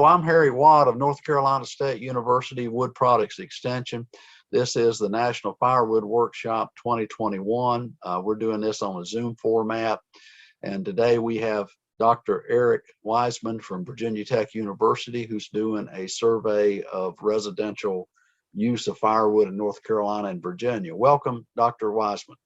I'm Harry Watt of North Carolina State University Wood Products Extension. This is the National Firewood Workshop 2021. We're doing this on a Zoom format. And today we have Dr. Eric Wiseman from Virginia Tech University, who's doing a survey of residential use of firewood in North Carolina and Virginia. Welcome, Dr. Wiseman.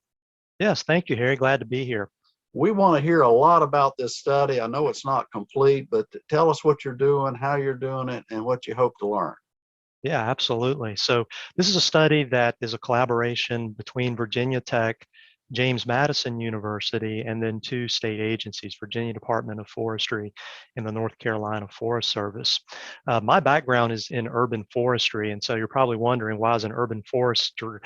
Yes, thank you, Harry. Glad to be here. We want to hear a lot about this study. I know it's not complete, but tell us what you're doing, how you're doing it, and what you hope to learn. Yeah, absolutely. So this is a study that is a collaboration between Virginia Tech, James Madison University, and then two state agencies, Virginia Department of Forestry and the North Carolina Forest Service. My background is in urban forestry, and so you're probably wondering, why is an urban forester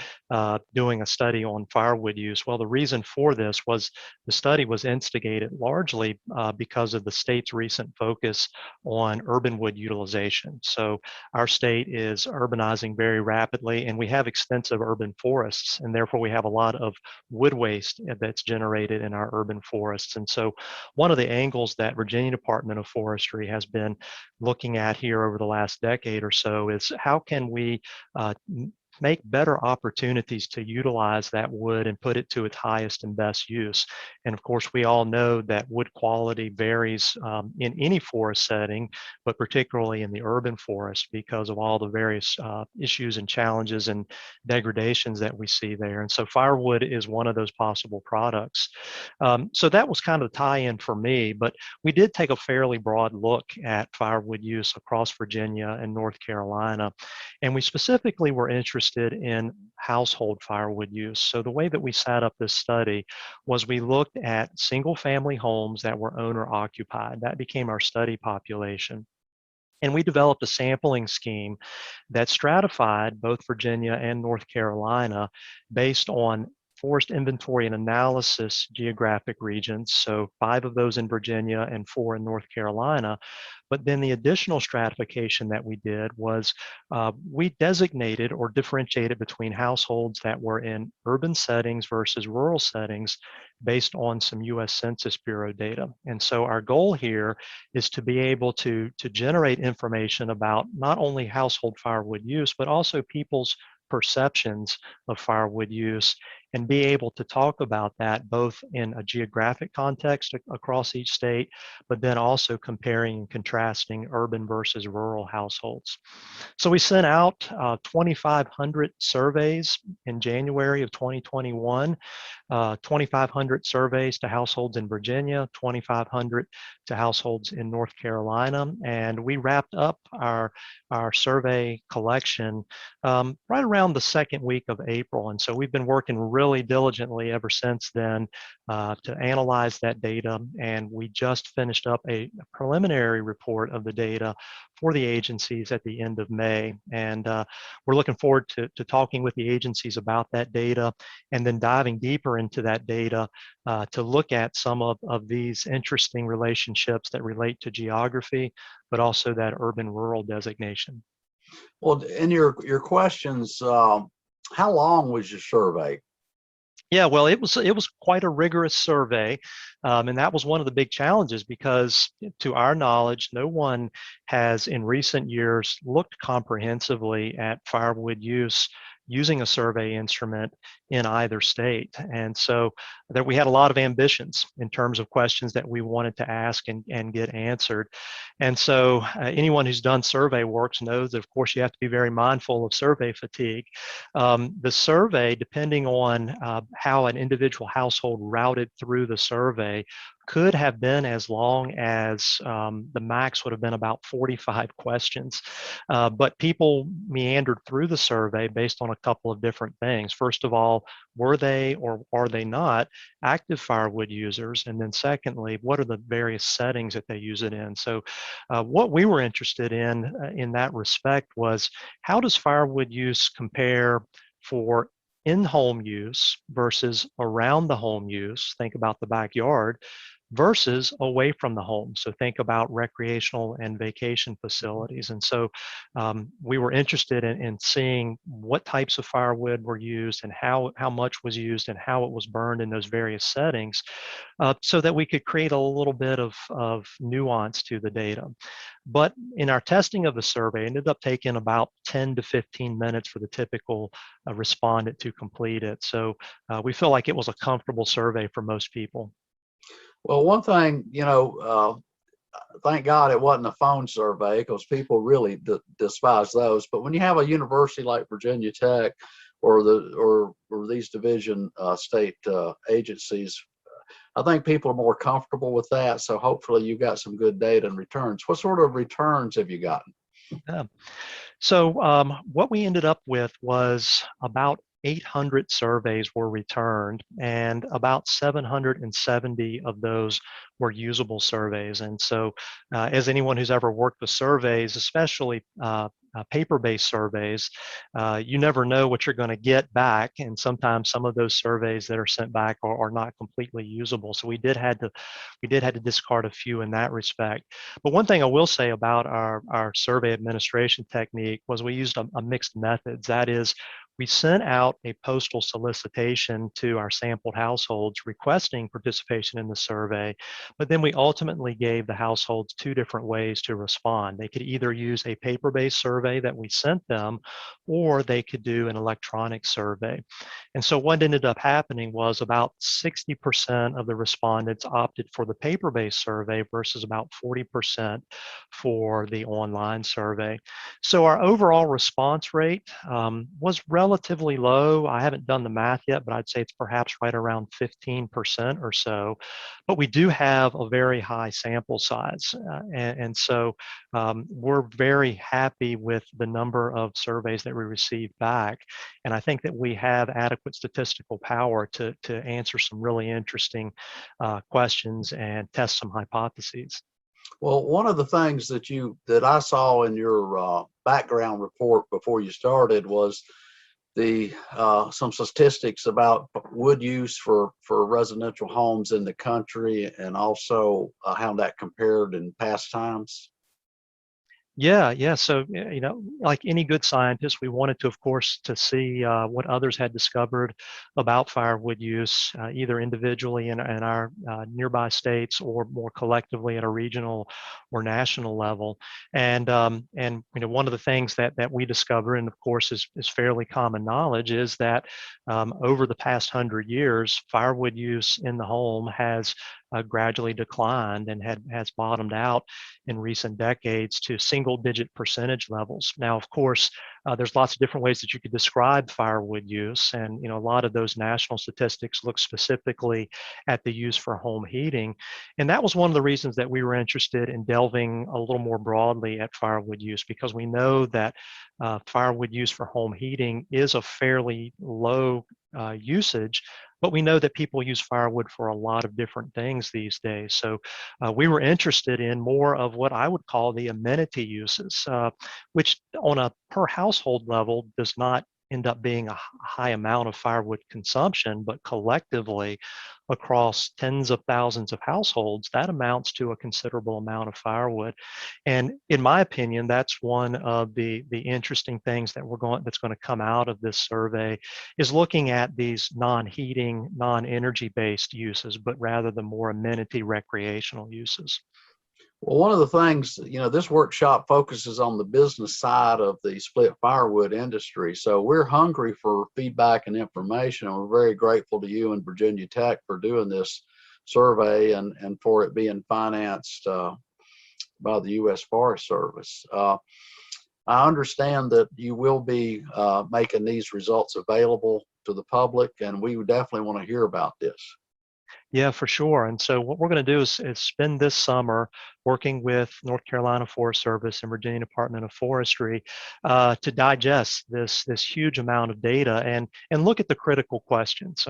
doing a study on firewood use? Well, the reason for this was the study was instigated largely because of the state's recent focus on urban wood utilization. So our state is urbanizing very rapidly, and we have extensive urban forests, and therefore we have a lot of wood waste that's generated in our urban forests. And so one of the angles that Virginia Department of Forestry has been looking at here over the last decade or so is how can we make better opportunities to utilize that wood and put it to its highest and best use. And of course, we all know that wood quality varies in any forest setting, but particularly in the urban forest because of all the various issues and challenges and degradations that we see there. And so firewood is one of those possible products. So that was kind of the tie-in for me, but we did take a fairly broad look at firewood use across Virginia and North Carolina. And we specifically were interested in household firewood use. So the way that we set up this study was we looked at single family homes that were owner occupied. That became our study population. And we developed a sampling scheme that stratified both Virginia and North Carolina based on forest inventory and analysis geographic regions, so 5 of those in Virginia and 4 in North Carolina. But then the additional stratification that we did was we designated or differentiated between households that were in urban settings versus rural settings based on some US Census Bureau data. And so our goal here is to be able to generate information about not only household firewood use, but also people's perceptions of firewood use and be able to talk about that both in a geographic context across each state, but then also comparing and contrasting urban versus rural households. So we sent out 2,500 surveys in January of 2021, 2,500 surveys to households in Virginia, 2,500 to households in North Carolina, and we wrapped up our survey collection right around the second week of April. And so we've been working really diligently ever since then to analyze that data. And we just finished up a preliminary report of the data for the agencies at the end of May. And we're looking forward to talking with the agencies about that data and then diving deeper into that data to look at some of these interesting relationships that relate to geography, but also that urban-rural designation. Well, in your questions, how long was your survey? Yeah, well, it was quite a rigorous survey, and that was one of the big challenges because, to our knowledge, no one has in recent years looked comprehensively at firewood use using a survey instrument in either state. And so that we had a lot of ambitions in terms of questions that we wanted to ask and get answered. And so anyone who's done survey works knows that, of course, you have to be very mindful of survey fatigue. The survey, depending on how an individual household routed through the survey, could have been as long as the max would have been about 45 questions. But people meandered through the survey based on a couple of different things. First of all, were they or are they not active firewood users? And then secondly, what are the various settings that they use it in? So what we were interested in that respect was, how does firewood use compare for in-home use versus around the home use? Think about the backyard versus away from the home. So think about recreational and vacation facilities. And so we were interested in seeing what types of firewood were used and how much was used and how it was burned in those various settings, so that we could create a little bit of nuance to the data. But in our testing of the survey, it ended up taking about 10 to 15 minutes for the typical respondent to complete it. So we feel like it was a comfortable survey for most people. Well, one thing, thank God it wasn't a phone survey because people really despise those. But when you have a university like Virginia Tech or these division state agencies, I think people are more comfortable with that. So hopefully you got some good data and returns. What sort of returns have you gotten? Yeah. So what we ended up with was about 800 surveys were returned, and about 770 of those were usable surveys. And so, as anyone who's ever worked with surveys, especially paper-based surveys, you never know what you're going to get back, and sometimes some of those surveys that are sent back are not completely usable. So we did had to discard a few in that respect. But one thing I will say about our survey administration technique was we used a mixed methods. That is, we sent out a postal solicitation to our sampled households requesting participation in the survey, but then we ultimately gave the households two different ways to respond. They could either use a paper-based survey that we sent them, or they could do an electronic survey. And so what ended up happening was about 60% of the respondents opted for the paper-based survey versus about 40% for the online survey. So our overall response rate was relatively low. I haven't done the math yet, but I'd say it's perhaps right around 15% or so. But we do have a very high sample size. And so we're very happy with the number of surveys that we received back. And I think that we have adequate statistical power to answer some really interesting questions and test some hypotheses. Well, one of the things that I saw in your background report before you started was the some statistics about wood use for residential homes in the country, and also how that compared in past times. Yeah. So, like any good scientist, we wanted to, of course, to see what others had discovered about firewood use, either individually in our nearby states or more collectively at a regional or national level. And one of the things that we discover, and of course is fairly common knowledge, is that over the past 100 years, firewood use in the home has gradually declined and has bottomed out in recent decades to single-digit percentage levels. Now, of course, there's lots of different ways that you could describe firewood use, and a lot of those national statistics look specifically at the use for home heating, and that was one of the reasons that we were interested in delving a little more broadly at firewood use, because we know that firewood use for home heating is a fairly low usage, but we know that people use firewood for a lot of different things these days. So we were interested in more of what I would call the amenity uses, which on a per household level does not end up being a high amount of firewood consumption, but collectively across tens of thousands of households, that amounts to a considerable amount of firewood. And in my opinion, that's one of the interesting things that's going to come out of this survey, is looking at these non-heating, non-energy based uses, but rather the more amenity recreational uses. Well, one of the things, this workshop focuses on the business side of the split firewood industry. So we're hungry for feedback and information, and we're very grateful to you and Virginia Tech for doing this survey and for it being financed by the U.S. Forest Service. I understand that you will be making these results available to the public, and we would definitely want to hear about this. Yeah, for sure. And so what we're going to do is spend this summer working with North Carolina Forest Service and Virginia Department of Forestry to digest this huge amount of data and look at the critical questions.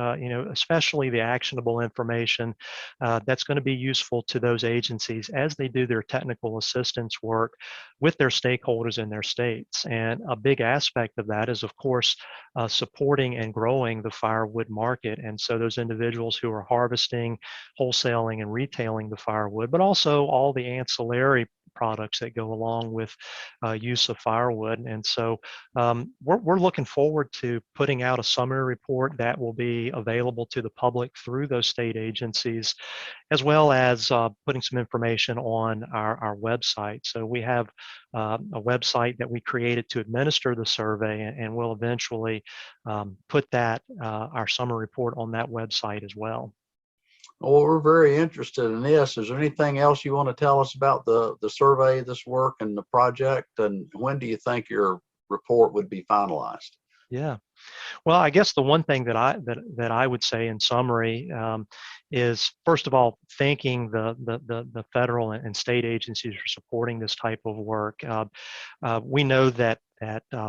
Especially the actionable information that's going to be useful to those agencies as they do their technical assistance work with their stakeholders in their states. And a big aspect of that is, of course, supporting and growing the firewood market. And so those individuals who are harvesting harvesting, wholesaling, and retailing the firewood, but also all the ancillary products that go along with use of firewood. And so we're looking forward to putting out a summary report that will be available to the public through those state agencies, as well as putting some information on our website. So we have a website that we created to administer the survey, and we'll eventually put that our summary report on that website as well. Well, we're very interested in this. Is there anything else you want to tell us about the survey, this work, and the project? And when do you think your report would be finalized? Yeah. Well, I guess the one thing that I would say in summary is, first of all, thanking the federal and state agencies for supporting this type of work. We know that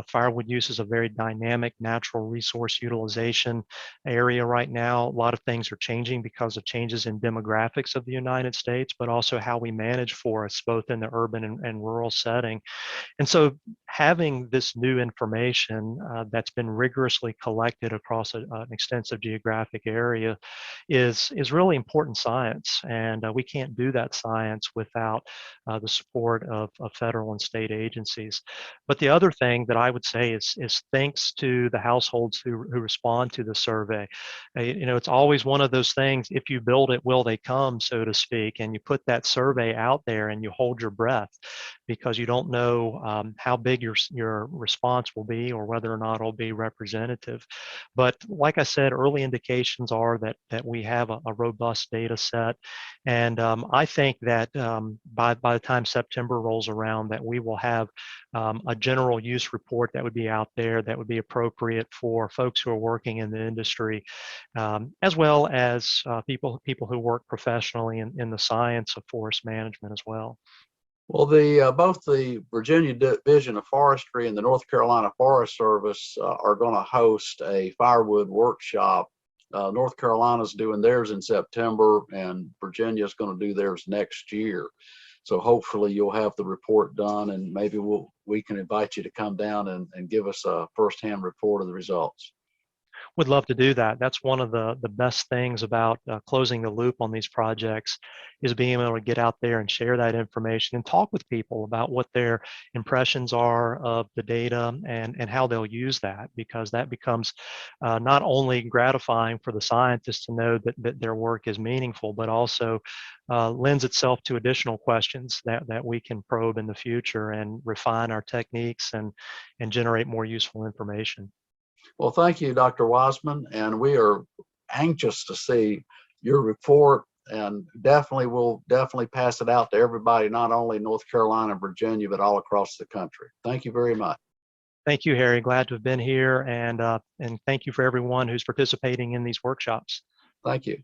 firewood use is a very dynamic natural resource utilization area right now. A lot of things are changing because of changes in demographics of the United States, but also how we manage forests, both in the urban and rural setting. And so having this new information that's been rigorously collected across an extensive geographic area is really important science. And we can't do that science without the support of federal and state agencies. But the other thing that I would say is thanks to the households who respond to the survey. It's always one of those things, if you build it, will they come, so to speak, and you put that survey out there and you hold your breath because you don't know how big your response will be or whether or not it'll be representative. But like I said, early indications are that we have a robust data set. And I think that by the time September rolls around, that we will have a general use report that would be out there that would be appropriate for folks who are working in the industry, as well as people who work professionally in the science of forest management as well. Well, both the Virginia Division of Forestry and the North Carolina Forest Service are going to host a firewood workshop. North Carolina's doing theirs in September, and Virginia's going to do theirs next year. So hopefully you'll have the report done, and maybe we can invite you to come down and give us a firsthand report of the results. Would love to do that. That's one of the best things about closing the loop on these projects, is being able to get out there and share that information and talk with people about what their impressions are of the data and how they'll use that, because that becomes not only gratifying for the scientists to know that their work is meaningful, but also lends itself to additional questions that we can probe in the future and refine our techniques and generate more useful information. Well, thank you, Dr. Wiseman, and we are anxious to see your report, and we'll definitely pass it out to everybody, not only North Carolina and Virginia, but all across the country. Thank you very much. Thank you, Harry. Glad to have been here, and thank you for everyone who's participating in these workshops. Thank you.